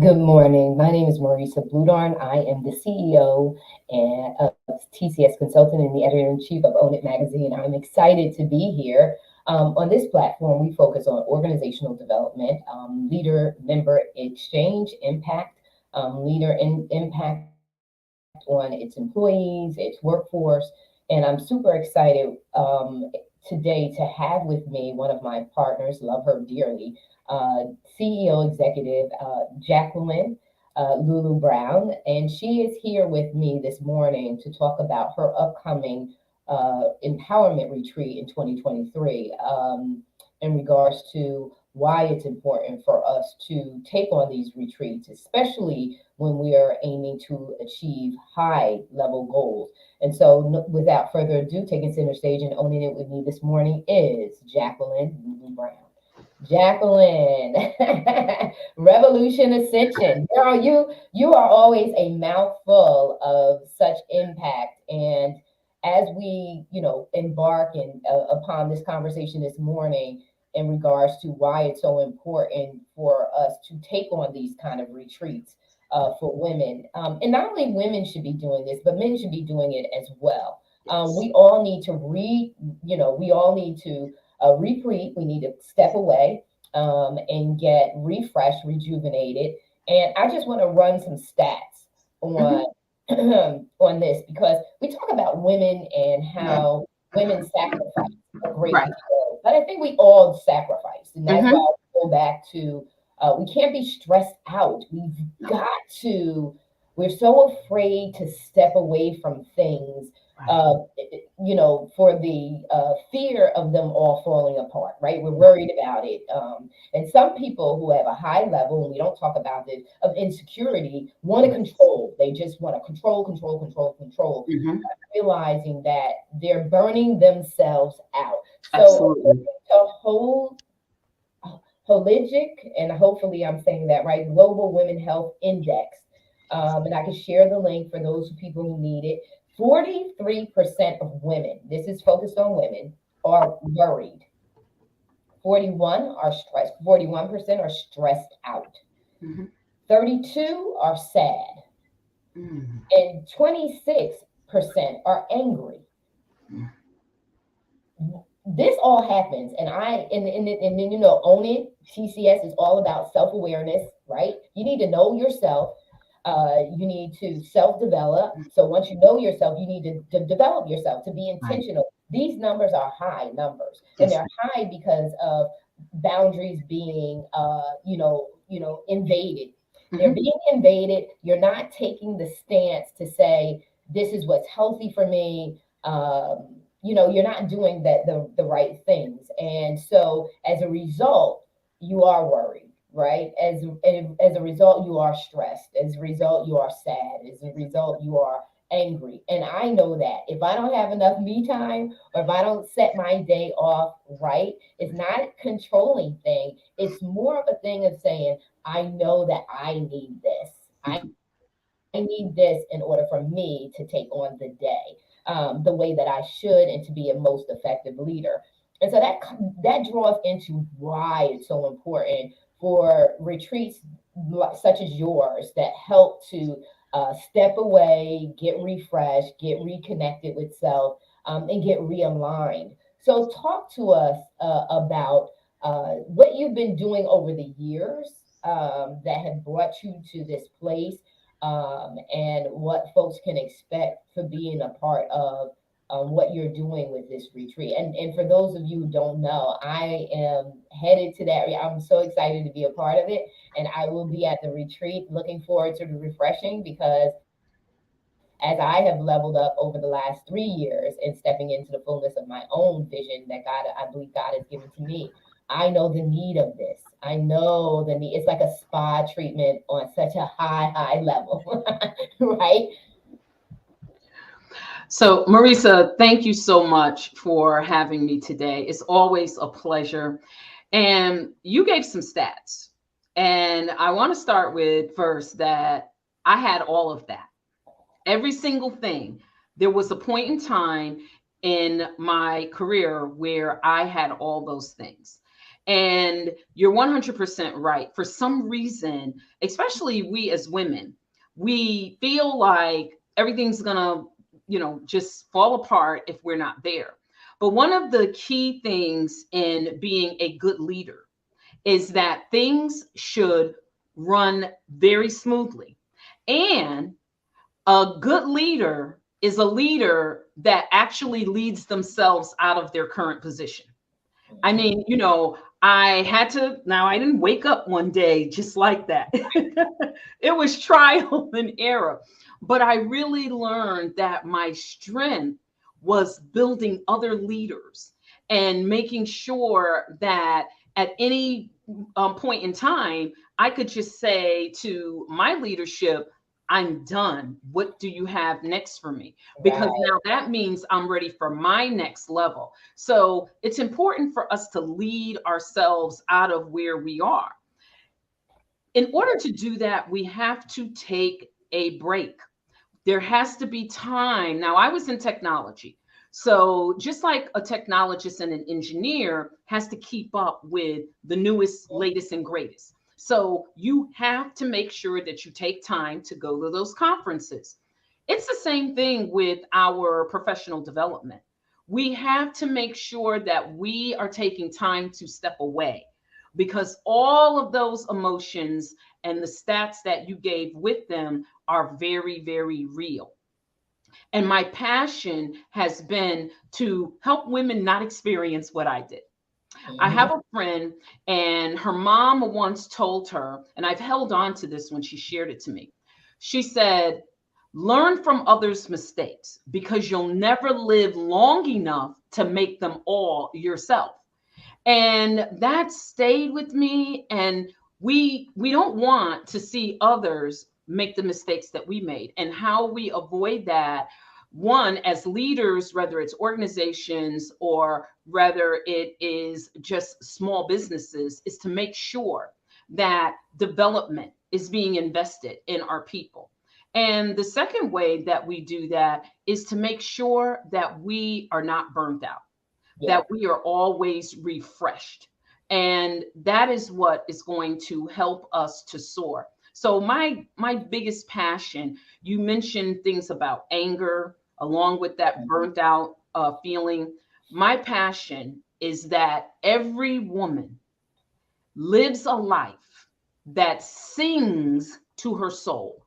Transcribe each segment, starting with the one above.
Good morning. My name is Marissa. I am the CEO of TCS Consultant and the editor-in-chief of Own It Magazine. I'm excited to be here. On this platform, we focus on organizational development, leader member exchange, impact, impact on its employees, its workforce. And I'm super excited today to have with me one of my partners, love her dearly, uh, CEO executive Jacqueline Lulu Brown, and she is here with me this morning to talk about her upcoming empowerment retreat in 2023 in regards to why it's important for us to take on these retreats, especially when we are aiming to achieve high level goals. And so, without further ado, taking center stage and owning it with me this morning is Jacqueline Lulu Brown. Jacqueline, Revolution Ascension. Girl, you are always a mouthful of such impact. And as we, embark upon this conversation this morning in regards to why it's so important for us to take on these kind of retreats for women, and not only women should be doing this, but men should be doing it as well. Yes. We all need to we all need to replete. We need to step away and get refreshed, rejuvenated. And I just want to run some stats on Hmm. on this because we talk about women and how women sacrifice a great Right. deal, but I think we all sacrifice, and that's why Hmm. I go back to we can't be stressed out. We've No. got to. We're so afraid to step away from things Right. for the fear of them all falling apart, right? We're Right. worried about it. And some people who have a high level, and we don't talk about this, of insecurity, want to Yes. control. They just want to control, control, control, control, Hmm. realizing that they're burning themselves out. So, Absolutely. according to Holistic, and hopefully I'm saying that right, Global Women Health Index, and I can share the link for those people who need it. 43% of women, this is focused on women, are worried. 41% are stressed out. Hmm. 32 are sad. Hmm. And 26% are angry. This all happens, and and then own it. TCS is all about self awareness, right? You need to know yourself. You need to self develop. So once you know yourself, you need to develop yourself to be Right. intentional. These numbers are high numbers, and Yes. they're high because of boundaries being, invaded. They're Hmm. being invaded. You're not taking the stance to say this is what's healthy for me. You're not doing the right things, and so as a result you are worried, right? As a result you are stressed, as a result you are sad, as a result you are angry. And I know that if I don't have enough me time, or if I don't set my day off right, it's not a controlling thing. It's more of a thing of saying, I know that I need this. I need this in order for me to take on the day the way that I should, and to be a most effective leader. And so that draws into why it's so important for retreats such as yours that help to step away, get refreshed, get reconnected with self, and get realigned. So, talk to us about what you've been doing over the years that have brought you to this place, and what folks can expect for being a part of what you're doing with this retreat. And for those of you who don't know, I am headed to that. I'm so excited to be a part of it, and I will be at the retreat. Looking forward to the refreshing because as I have leveled up over the last 3 years and stepping into the fullness of my own vision that I believe God has given to me, I know the need of this. I know the need. It's like a spa treatment on such a high level, right? So, Marisa, thank you so much for having me today. It's always a pleasure. And you gave some stats. And I want to start with first that I had all of that. Every single thing. There was a point in time in my career where I had all those things. And you're 100% right. For some reason, especially we as women, we feel like everything's going to, just fall apart if we're not there. But one of the key things in being a good leader is that things should run very smoothly. And a good leader is a leader that actually leads themselves out of their current position. I mean, I had to, now I didn't wake up one day just like that. It was trial and error. But I really learned that my strength was building other leaders and making sure that at any point in time, I could just say to my leadership, I'm done. What do you have next for me? Because Right. now that means I'm ready for my next level. So it's important for us to lead ourselves out of where we are. In order to do that, we have to take a break. There has to be time. Now, I was in technology. So just like a technologist and an engineer has to keep up with the newest, latest, and greatest. So you have to make sure that you take time to go to those conferences. It's the same thing with our professional development. We have to make sure that we are taking time to step away because all of those emotions and the stats that you gave with them are very, very real. And my passion has been to help women not experience what I did. I Mhm. have a friend, and her mom once told her, and I've held on to this when she shared it to me. She said, learn from others' mistakes because you'll never live long enough to make them all yourself. And that stayed with me. And we don't want to see others make the mistakes that we made. And how we avoid that, one, as leaders, whether it's organizations or whether it is just small businesses, is to make sure that development is being invested in our people. And the second way that we do that is to make sure that we are not burnt out, Yeah. that we are always refreshed. And that is what is going to help us to soar. So my biggest passion, you mentioned things about anger along with that Mhm. burnt out feeling. My passion is that every woman lives a life that sings to her soul.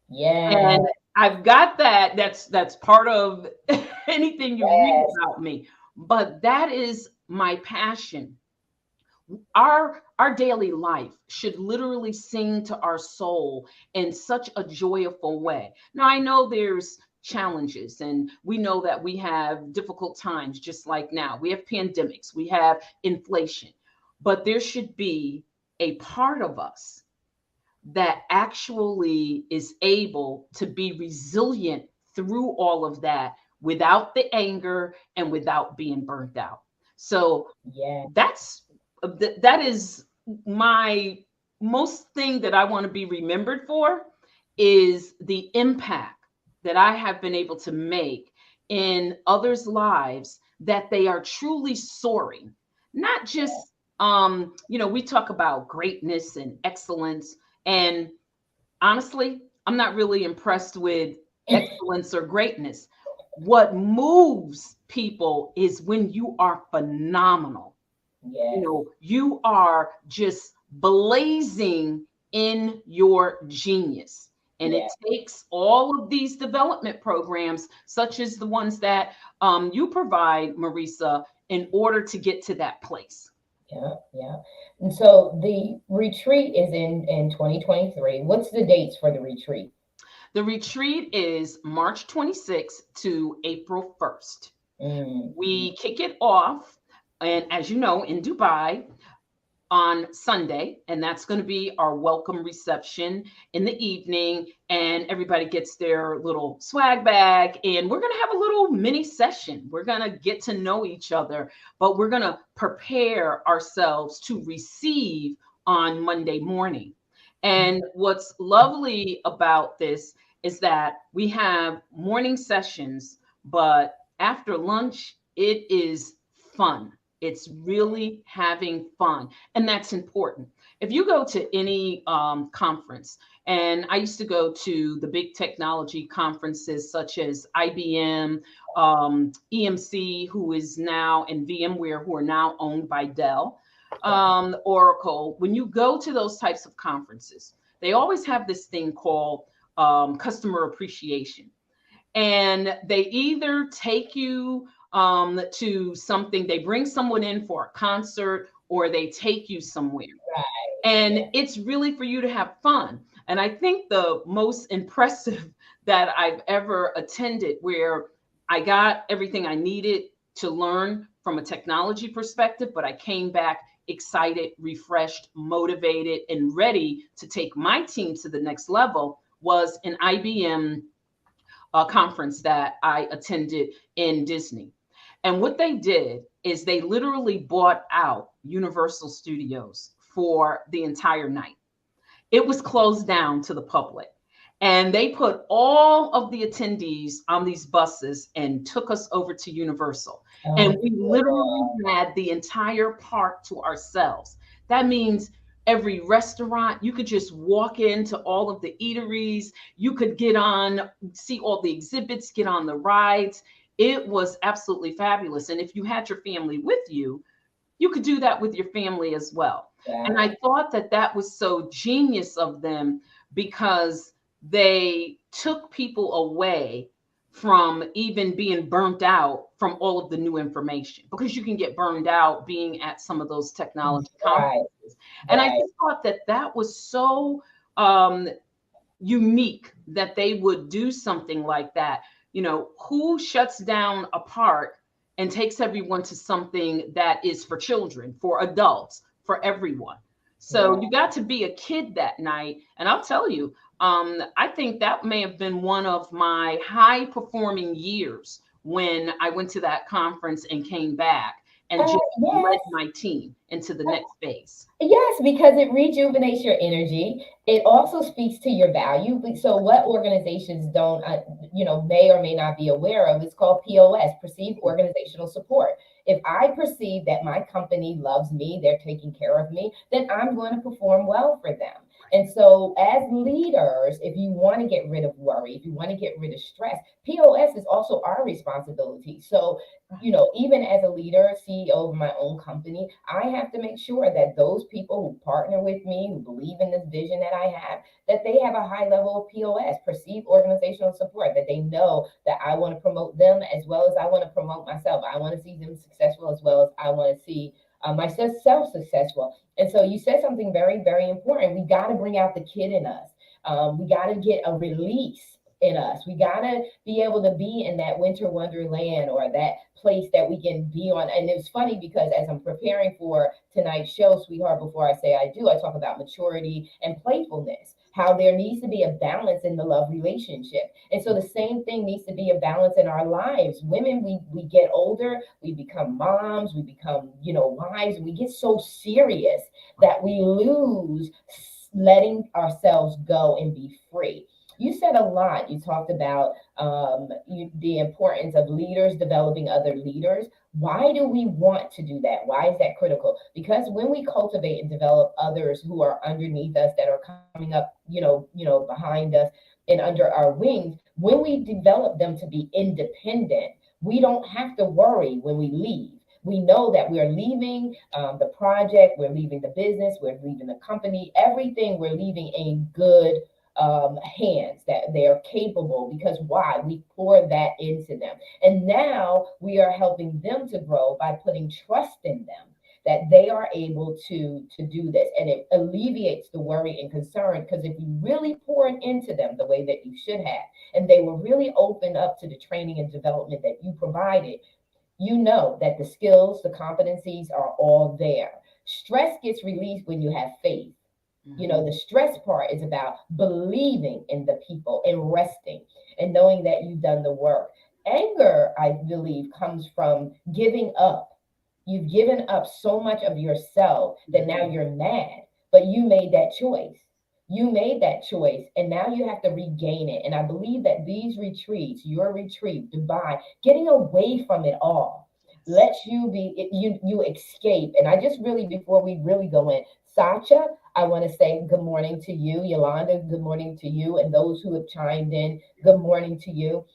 Yeah. And I've got that. That's part of anything you read Yes. about me. But that is my passion. Our daily life should literally sing to our soul in such a joyful way. Now I know there's challenges and we know that we have difficult times just like now. We have pandemics, we have inflation. But there should be a part of us that actually is able to be resilient through all of that without the anger and without being burnt out. So Yeah. that's that is my most thing that I want to be remembered for is the impact that I have been able to make in others' lives, that they are truly soaring, not just we talk about greatness and excellence, and honestly, I'm not really impressed with excellence or greatness. What moves people is when you are phenomenal. Yes. You are just blazing in your genius. And it Yeah. takes all of these development programs, such as the ones that you provide, Marissa, in order to get to that place. Yeah. Yeah. And so the retreat is in 2023. What's the dates for the retreat? The retreat is March 26th to April 1st. Mm-hmm. We kick it off, and as you know, in Dubai on Sunday, and that's going to be our welcome reception in the evening. And everybody gets their little swag bag, and we're going to have a little mini session. We're going to get to know each other, but we're going to prepare ourselves to receive on Monday morning. And what's lovely about this is that we have morning sessions, but after lunch, it is fun. It's really having fun. And that's important. If you go to any conference, and I used to go to the big technology conferences such as IBM, EMC, who is now, and VMware, who are now owned by Dell, Oracle. When you go to those types of conferences, they always have this thing called customer appreciation. And they either take you to something, they bring someone in for a concert, or they take you somewhere. And Yeah. it's really for you to have fun. And I think the most impressive that I've ever attended, where I got everything I needed to learn from a technology perspective, but I came back excited, refreshed, motivated, and ready to take my team to the next level, was an IBM conference that I attended in Disney. And what they did is they literally bought out Universal Studios for the entire night. It was closed down to the public. And they put all of the attendees on these buses and took us over to Universal. And Oh, we literally had the entire park to ourselves. That means every restaurant, you could just walk into all of the eateries, you could get on, see all the exhibits, get on the rides. It was absolutely fabulous. And if you had your family with you could do that with your family as well. And wow. I thought that that was so genius of them, because they took people away from even being burnt out from all of the new information, because you can get burned out being at some of those technology Right, conferences. And I right. just thought that that was so um, unique that they would do something like that. You know, who shuts down a park and takes everyone to something that is for children, for adults, for everyone? So Right. you got to be a kid that night. And I'll tell you, I think that may have been one of my high performing years when I went to that conference and came back and just led Yes. my team into the next phase. Yes, because it rejuvenates your energy. It also speaks to your value. So, what organizations don't, may or may not be aware of, it's called POS, perceived organizational support. If I perceive that my company loves me, they're taking care of me, then I'm going to perform well for them. And so, as leaders, if you want to get rid of worry, if you want to get rid of stress, POS is also our responsibility. So, even as a leader, CEO of my own company, I have to make sure that those people who partner with me, who believe in this vision that I have, that they have a high level of POS, perceived organizational support, that they know that I want to promote them as well as I want to promote myself. I want to see them successful as well as I want to see myself successful. And so you said something very, very important. We got to bring out the kid in us. We got to get a release in us. We got to be able to be in that winter wonderland, or that place that we can be on. And it's funny because as I'm preparing for tonight's show, sweetheart, before I say I do, I talk about maturity and playfulness, how there needs to be a balance in the love relationship. And so the same thing needs to be a balance in our lives. Women, we get older, we become moms, we become, wives, and we get so serious that we lose letting ourselves go and be free. You said a lot. You talked about the importance of leaders developing other leaders. Why do we want to do that? Why is that critical? Because when we cultivate and develop others who are underneath us, that are coming up, behind us and under our wings, when we develop them to be independent, we don't have to worry when we leave. We know that we're leaving the project, we're leaving the business, we're leaving the company, everything we're leaving in good hands, that they are capable. Because why? We pour that into them. And now we are helping them to grow by putting trust in them, that they are able to do this. And it alleviates the worry and concern, because if you really poured into them the way that you should have, and they were really open up to the training and development that you provided, you know that the skills, the competencies are all there. Stress gets released when you have faith. The Mhm. stress part is about believing in the people and resting and knowing that you've done the work. Anger, I believe, comes from giving up. You've given up so much of yourself that now you're mad, but you made that choice. You made that choice, and now you have to regain it. And I believe that these retreats, your retreat, Dubai, getting away from it all, lets you be you escape. And I just really, before we really go in, Sacha, I want to say good morning to you. Yolanda, good morning to you, and those who have chimed in, good morning to you.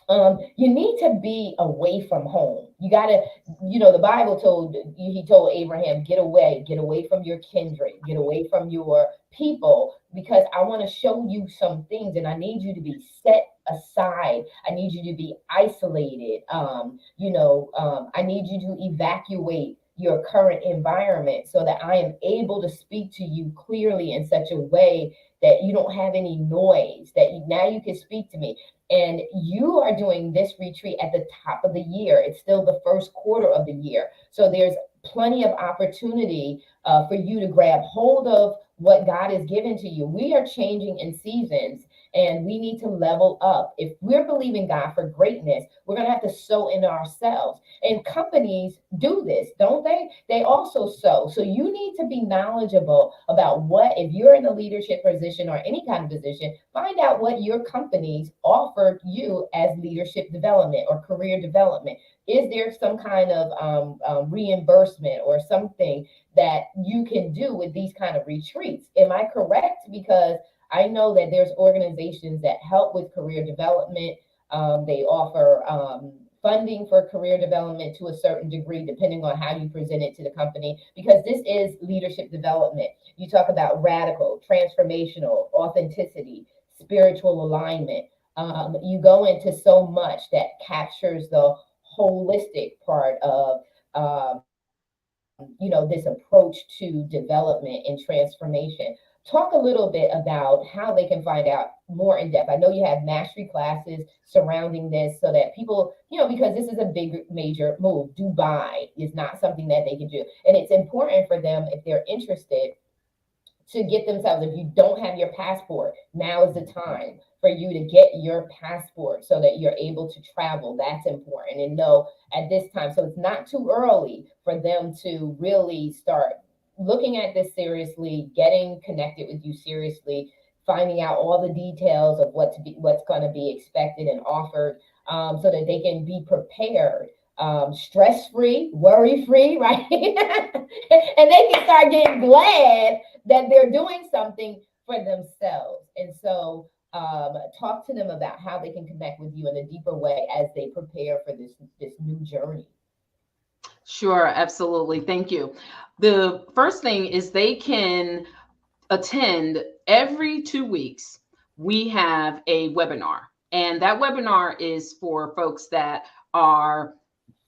You need to be away from home. You gotta, the Bible told, he told Abraham, get away from your kindred, get away from your people, because I want to show you some things, and I need you to be set aside. I need you to be isolated. I need you to evacuate your current environment so that I am able to speak to you clearly in such a way that you don't have any noise, that now you can speak to me. And you are doing this retreat at the top of the year. It's still the first quarter of the year. So there's plenty of opportunity for you to grab hold of what God has given to you. We are changing in seasons, and we need to level up. If we're believing God for greatness, we're going to have to sow in ourselves. And companies do this, don't they? They also sow. So you need to be knowledgeable about what, if you're in a leadership position or any kind of position, find out what your companies offer you as leadership development or career development. Is there some kind of reimbursement or something that you can do with these kind of retreats? Am I correct? Because I know that there's organizations that help with career development. They offer funding for career development to a certain degree, depending on how you present it to the company, because this is leadership development. You talk about radical, transformational, authenticity, spiritual alignment. You go into so much that captures the holistic part of this approach to development and transformation. Talk a little bit about how they can find out more in depth. I know you have mastery classes surrounding this so that people, because this is a big major move. Dubai is not something that they can do. And it's important for them, if they're interested, to get themselves, if you don't have your passport, now is the time for you to get your passport so that you're able to travel. That's important. And know at this time, so it's not too early for them to really start looking at this seriously, getting connected with you seriously, finding out all the details of what's going to be expected and offered, so that they can be prepared, stress free, worry free, right? And they can start getting glad that they're doing something for themselves. And so, talk to them about how they can connect with you in a deeper way as they prepare for this new journey. Sure, absolutely. Thank you. The first thing is they can attend every 2 weeks. We have a webinar, and that webinar is for folks that are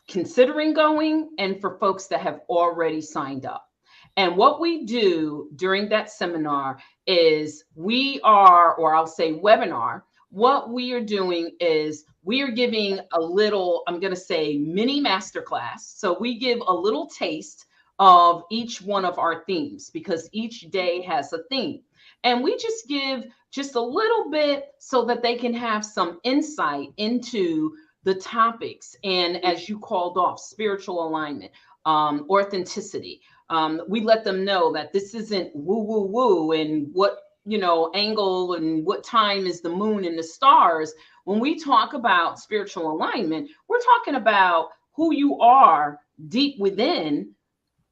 considering going and for folks that have already signed up. And what we do during that seminar is or I'll say webinar, what we are doing is we are giving a little, I'm going to say mini masterclass. So we give a little taste of each one of our themes because each day has a theme. And we just give just a little bit so that they can have some insight into the topics. And as you called off, spiritual alignment, authenticity. We let them know that this isn't woo, woo, woo, and what, angle and what time is the moon and the stars. When we talk about spiritual alignment, we're talking about who you are deep within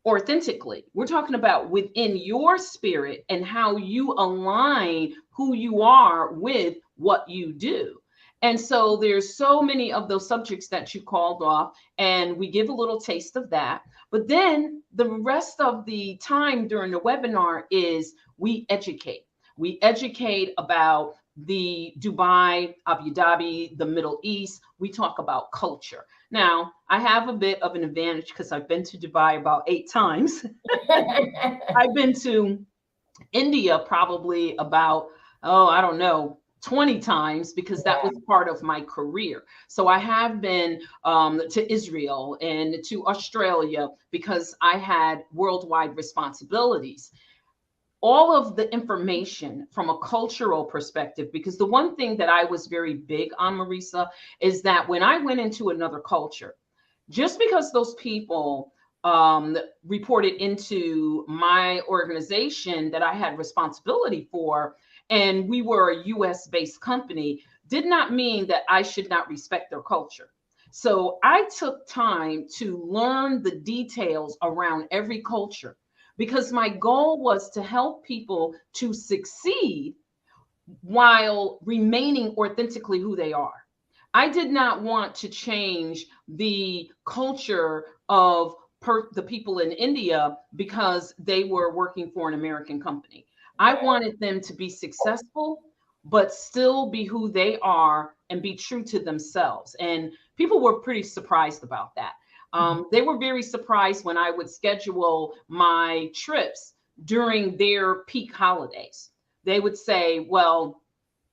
authentically. We're talking about within your spirit and how you align who you are with what you do. And so there's so many of those subjects that you called off, and we give a little taste of that. But then the rest of the time during the webinar is we educate. We educate about the Dubai, Abu Dhabi, the Middle East. We talk about culture. Now, I have a bit of an advantage because I've been to Dubai about 8 times. I've been to India probably about, I don't know, 20 times because that was part of my career. So I have been to Israel and to Australia because I had worldwide responsibilities. All of the information from a cultural perspective, because the one thing that I was very big on, Marissa, is that when I went into another culture, just because those people reported into my organization that I had responsibility for, and we were a US based company, did not mean that I should not respect their culture. So I took time to learn the details around every culture because my goal was to help people to succeed while remaining authentically who they are. I did not want to change the culture of the people in India because they were working for an American company. I Right. wanted them to be successful, but still be who they are and be true to themselves. And people were pretty surprised about that. They were very surprised when I would schedule my trips during their peak holidays. They would say, well,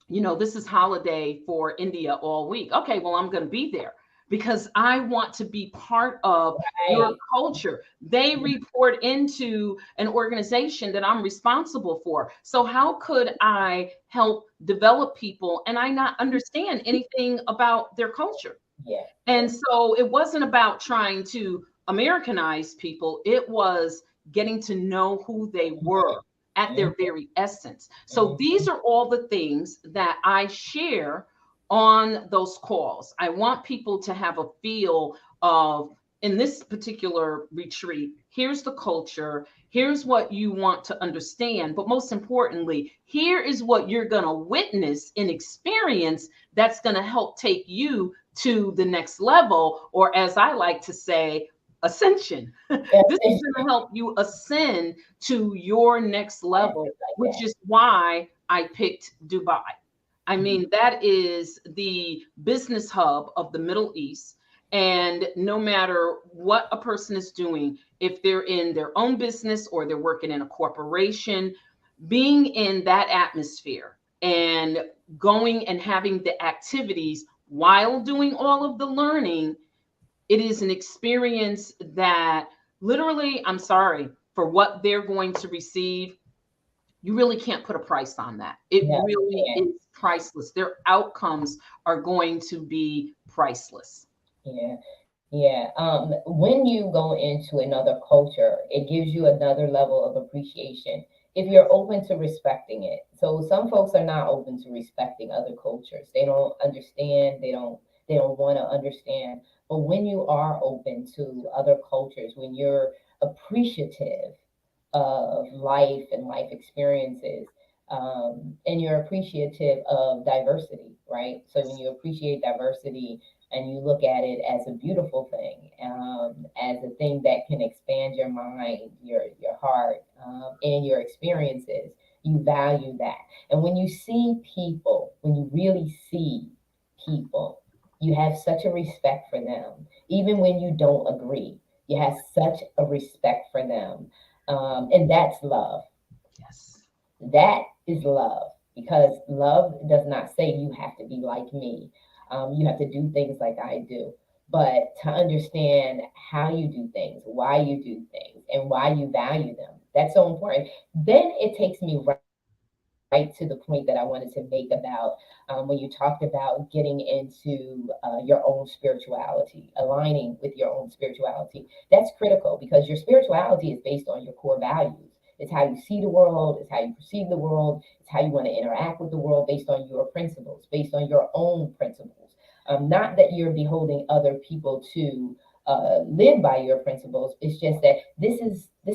this is holiday for India all week. Okay, well, I'm going to be there because I want to be part of your Right. culture. They report into an organization that I'm responsible for. So, how could I help develop people and I not understand anything about their culture? Yeah. And so it wasn't about trying to Americanize people, it was getting to know who they were at Mhm. their very essence. So these Mhm. are all the things that I share on those calls. I want people to have a feel of, in this particular retreat, here's the culture, here's what you want to understand, but most importantly, here is what you're going to witness and experience that's going to help take you to the next level, or as I like to say, ascension. This is going to help you ascend to your next level, Like which that. is why I picked Dubai. I mean, that is the business hub of the Middle East. And no matter what a person is doing, if they're in their own business or they're working in a corporation, being in that atmosphere and going and having the activities while doing all of the learning, it is an experience that literally, I'm sorry, for what they're going to receive, you really can't put a price on that. It No, you really can't. is priceless. Their outcomes are going to be priceless. Yeah. Yeah. When you go into another culture, it gives you another level of appreciation if you're open to respecting it. So some folks are not open to respecting other cultures. They don't understand. They don't want to understand. But when you are open to other cultures, when you're appreciative of life and life experiences, and you're appreciative of diversity, right? So when you appreciate diversity and you look at it as a beautiful thing, as a thing that can expand your mind, your heart, and your experiences, you value that. And when you see people, when you really see people, you have such a respect for them, even when you don't agree. You have such a respect for them, and that's love. Yes. That is love, because love does not say you have to be like me. You have to do things like I do. But to understand how you do things, why you do things, and why you value them, that's so important. Then it takes me right to the point that I wanted to make about when you talked about getting into your own spirituality, aligning with your own spirituality. That's critical because your spirituality is based on your core values. It's how you see the world, it's how you perceive the world, it's how you want to interact with the world based on your principles, based on your own principles. Not that you're beholding other people to live by your principles. It's just that this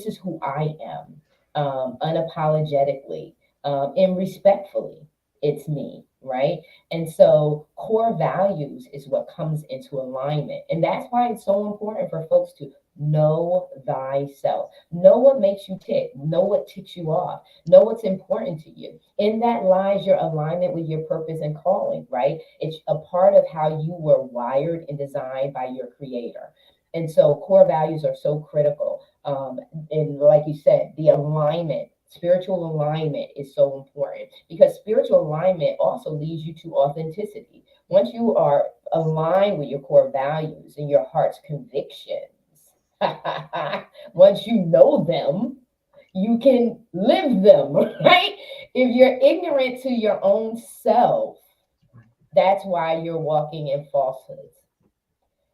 is who I am, unapologetically, and respectfully. It's me, right? And so core values is what comes into alignment, and that's why it's so important for folks to know thyself. Know what makes you tick. Know what ticks you off. Know what's important to you. In that lies your alignment with your purpose and calling, right? It's a part of how you were wired and designed by your creator. And so core values are so critical. And like you said, the alignment, spiritual alignment is so important because spiritual alignment also leads you to authenticity. Once you are aligned with your core values and your heart's convictions, once you know them, you can live them, right? If you're ignorant to your own self, that's why you're walking in falsehoods,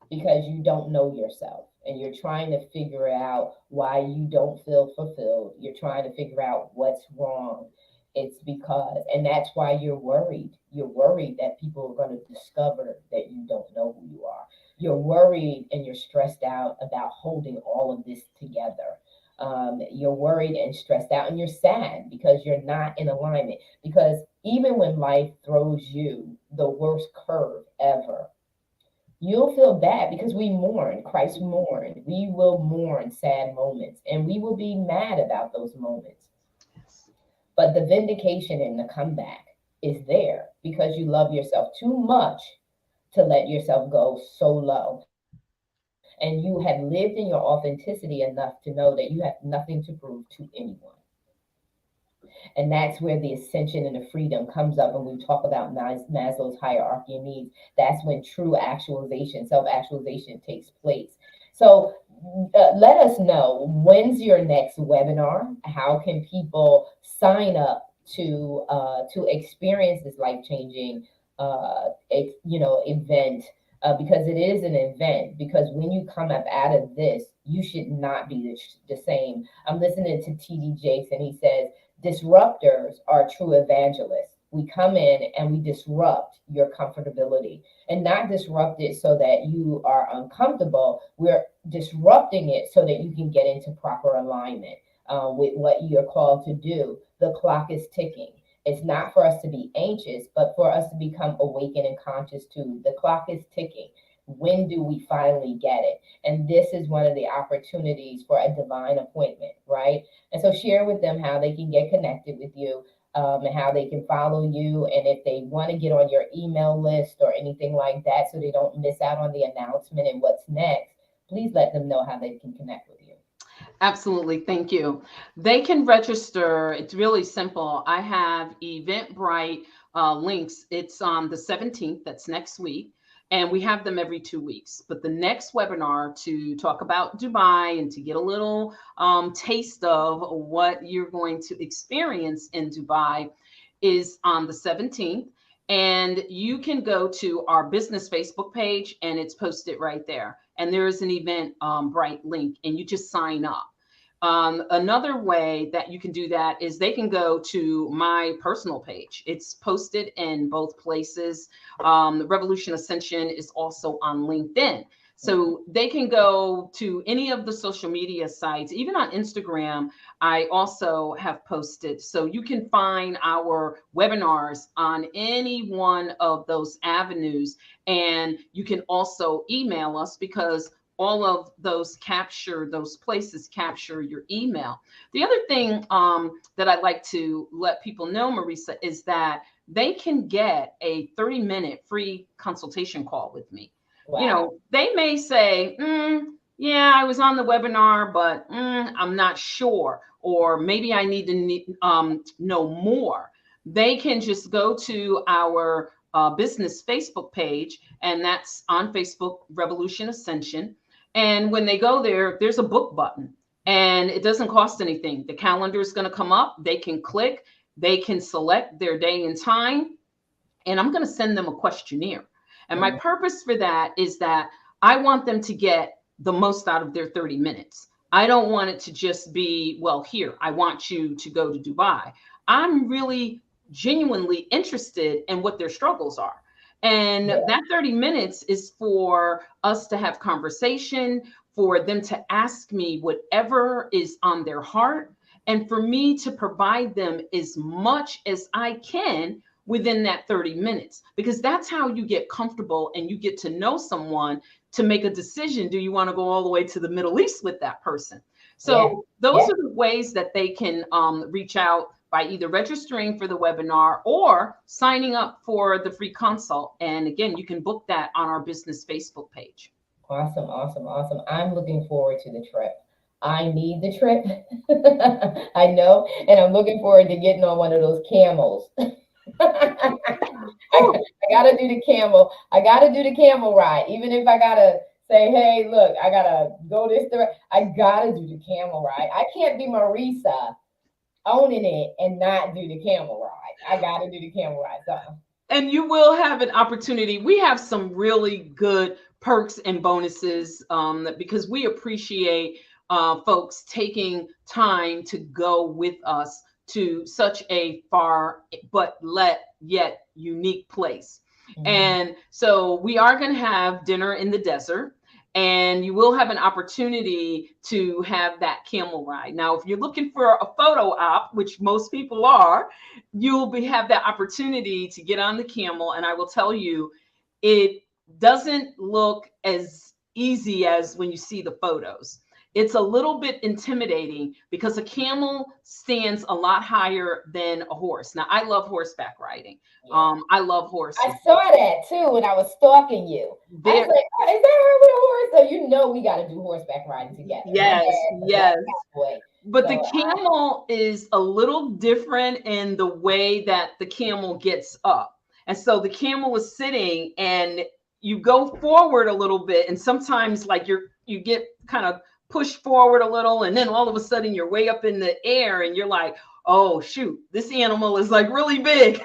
because you don't know yourself and you're trying to figure out why you don't feel fulfilled. You're trying to figure out what's wrong. It's because, and that's why you're worried. You're worried that people are going to discover that you don't know who you are. You're worried and you're stressed out about holding all of this together. You're worried and stressed out, and you're sad because you're not in alignment. Because even when life throws you the worst curve ever, you'll feel bad because we mourn. Christ mourned. We will mourn sad moments and we will be mad about those moments. Yes. But the vindication and the comeback is there because you love yourself too much to let yourself go so low. And you have lived in your authenticity enough to know that you have nothing to prove to anyone. And that's where the ascension and the freedom comes up when we talk about Maslow's hierarchy of needs. That's when true actualization, self actualization takes place. So let us know, when's your next webinar? How can people sign up to experience this life changing event? Because it is an event. Because when you come up out of this, you should not be the same. I'm listening to TD Jakes, and he says disruptors are true evangelists. We come in and we disrupt your comfortability, and not disrupt it so that you are uncomfortable. We're disrupting it so that you can get into proper alignment with what you're called to do. The clock is ticking. It's not for us to be anxious, but for us to become awakened and conscious too. The clock is ticking. When do we finally get it? And this is one of the opportunities for a divine appointment, right? And so share with them how they can get connected with you, and how they can follow you. And if they want to get on your email list or anything like that so they don't miss out on the announcement and what's next, please let them know how they can connect with you. Absolutely. Thank you. They can register. It's really simple. I have Eventbrite links. It's on the 17th. That's next week. And we have them every 2 weeks. But the next webinar to talk about Dubai and to get a little taste of what you're going to experience in Dubai is on the 17th. And you can go to our business Facebook page and it's posted right there. And there is an event bright link and you just sign up. Another way that you can do that is they can go to my personal page. It's posted in both places. Revolution Ascension is also on LinkedIn. So they can go to any of the social media sites, even on Instagram. I also have posted. So you can find our webinars on any one of those avenues. And you can also email us because all of those places capture your email. The other thing that I'd like to let people know, Marissa, is that they can get a 30-minute free consultation call with me. Wow. They may say, yeah, I was on the webinar, but I'm not sure, or maybe I need to know more. They can just go to our business Facebook page, and that's on Facebook, Revolution Ascension. And when they go there, there's a book button and it doesn't cost anything. The calendar is going to come up. They can click, they can select their day and time, and I'm going to send them a questionnaire. And my purpose for that is that I want them to get the most out of their 30 minutes. I don't want it to just be, well, here, I want you to go to Dubai. I'm really genuinely interested in what their struggles are. And Yeah. that 30 minutes is for us to have conversation, for them to ask me whatever is on their heart, and for me to provide them as much as I can within that 30 minutes, because that's how you get comfortable and you get to know someone to make a decision. Do you want to go all the way to the Middle East with that person? Yeah. So those Yeah. are the ways that they can reach out by either registering for the webinar or signing up for the free consult. And again, you can book that on our business Facebook page. Awesome, awesome, awesome. I'm looking forward to the trip. I need the trip. I know. And I'm looking forward to getting on one of those camels. I gotta do the camel. I gotta do the camel ride. Even if I gotta say, hey, look, I gotta go this direction. I gotta do the camel ride. I can't be Marissa owning it and not do the camel ride. I gotta do the camel ride. So And you will have an opportunity. We have some really good perks and bonuses because we appreciate folks taking time to go with us to such a far but yet unique place. Mhm. And so we are going to have dinner in the desert, and you will have an opportunity to have that camel ride. Now, if you're looking for a photo op, which most people are, you'll have that opportunity to get on the camel. And I will tell you, it doesn't look as easy as when you see the photos. It's a little bit intimidating because a camel stands a lot higher than a horse. Now, I love horseback riding. Yeah. I love I horses. saw that too when I was stalking you. I was There, like, oh, is that her with a horse? So you know we got to do horseback riding together. My yes, dad's a black yes. cowboy. But the So camel is a little different in the way that the camel gets up. And so the camel is sitting, and you go forward a little bit, and sometimes like you get kind of pushed forward a little, and then all of a sudden you're way up in the air and you're like, oh shoot, this animal is like really big.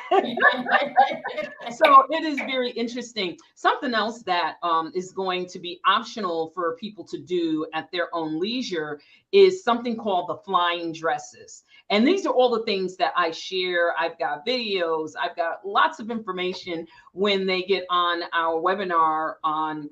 So it is very interesting. Something else that is going to be optional for people to do at their own leisure is something called the flying dresses. And these are all the things that I share. I've got videos, I've got lots of information when they get on our webinar on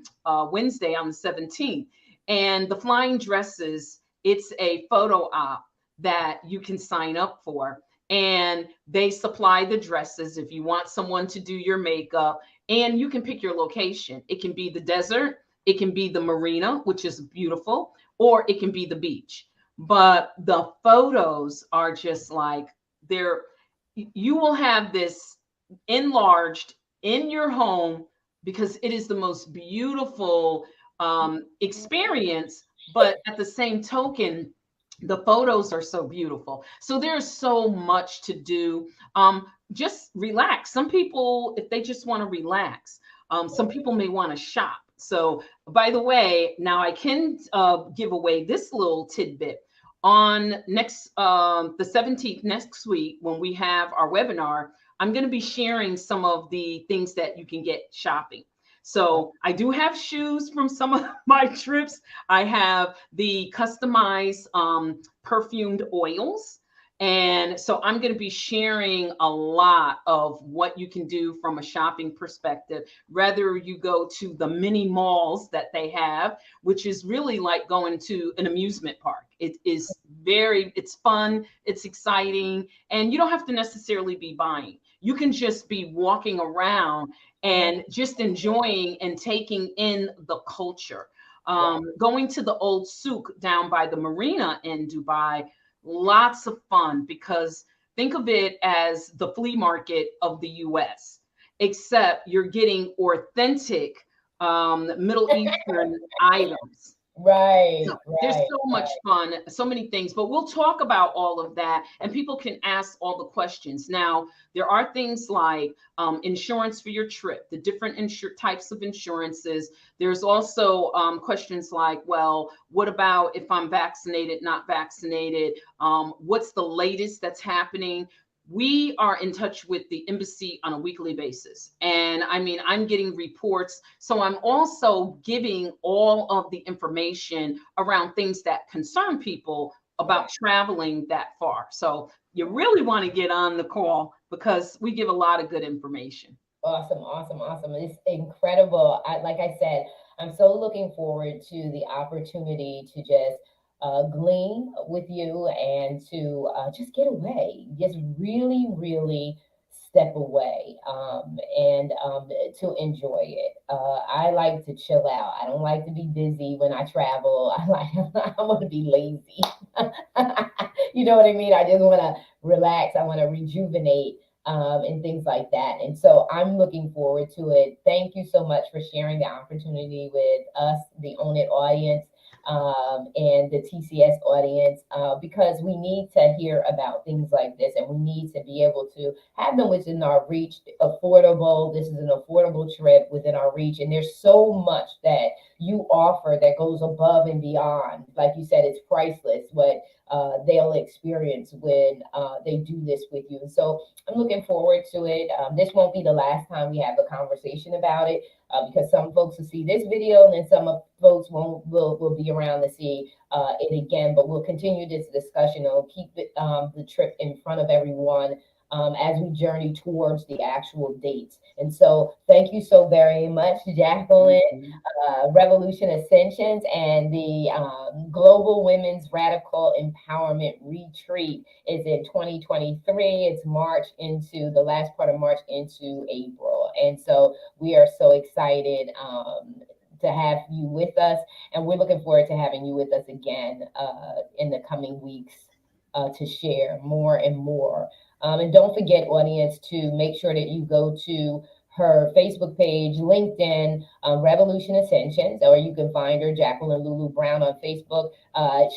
Wednesday on the 17th. And the flying dresses, it's a photo op that you can sign up for, and they supply the dresses if you want someone to do your makeup, and you can pick your location. It can be the desert, it can be the marina, which is beautiful, or it can be the beach. But the photos are just like, they're, you will have this enlarged in your home because it is the most beautiful experience. But at the same token, the photos are so beautiful. So there's so much to do. Just relax. Some people, if they just want to relax, some people may want to shop. So, by the way, now I can give away this little tidbit. On next the 17th next week, when we have our webinar, I'm going to be sharing some of the things that you can get shopping. So I do have shoes from some of my trips. I have the customized perfumed oils. And so I'm going to be sharing a lot of what you can do from a shopping perspective, whether you go to the mini malls that they have, which is really like going to an amusement park. It is it's fun, it's exciting, and you don't have to necessarily be buying. You can just be walking around and just enjoying and taking in the culture. yeah. Going to the old souk down by the marina in Dubai, lots of fun, because think of it as the flea market of the US, except you're getting authentic Middle Eastern items. So Right, there's right, so much right. fun, so many things, but we'll talk about all of that, and people can ask all the questions. Now, there are things like insurance for your trip, the different types of insurances. There's also questions like, well, what about if I'm vaccinated, not vaccinated? What's the latest that's happening? We are in touch with the embassy on a weekly basis. And I mean, I'm getting reports. So I'm also giving all of the information around things that concern people about Right. traveling that far. So you really want to get on the call because we give a lot of good information. Awesome, awesome, awesome. It's incredible. Like I said, I'm so looking forward to the opportunity to just glean with you and to just get away, just really, really step away and to enjoy it. I like to chill out. I don't like to be busy when I travel. I want to be lazy. You know what I mean? I just want to relax. I want to rejuvenate and things like that. And so I'm looking forward to it. Thank you so much for sharing the opportunity with us, the Own It audience, and the TCS audience, because we need to hear about things like this and we need to be able to have them within our reach, affordable. This is an affordable trip within our reach. And there's so much that you offer that goes above and beyond. Like you said, it's priceless what they'll experience when they do this with you. And so I'm looking forward to it. This won't be the last time we have a conversation about it because some folks will see this video and then some of folks won't will be around to see it again. But we'll continue this discussion and we'll keep it, the trip in front of everyone. as we journey towards the actual dates. And so thank you so very much, Jacqueline. Mhm. Revolution Ascensions and the Global Women's Radical Empowerment Retreat is in 2023. It's March into the last part of March into April. And so we are so excited to have you with us. And we're looking forward to having you with us again in the coming weeks to share more and more. And don't forget, audience, to make sure that you go to her Facebook page, LinkedIn, Revolution Ascensions, or you can find her, Jacqueline Lulu Brown, on Facebook.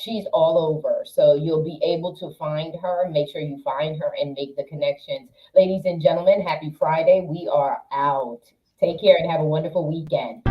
She's all over, so you'll be able to find her. Make sure you find her and make the connections. Ladies and gentlemen, happy Friday. We are out. Take care and have a wonderful weekend.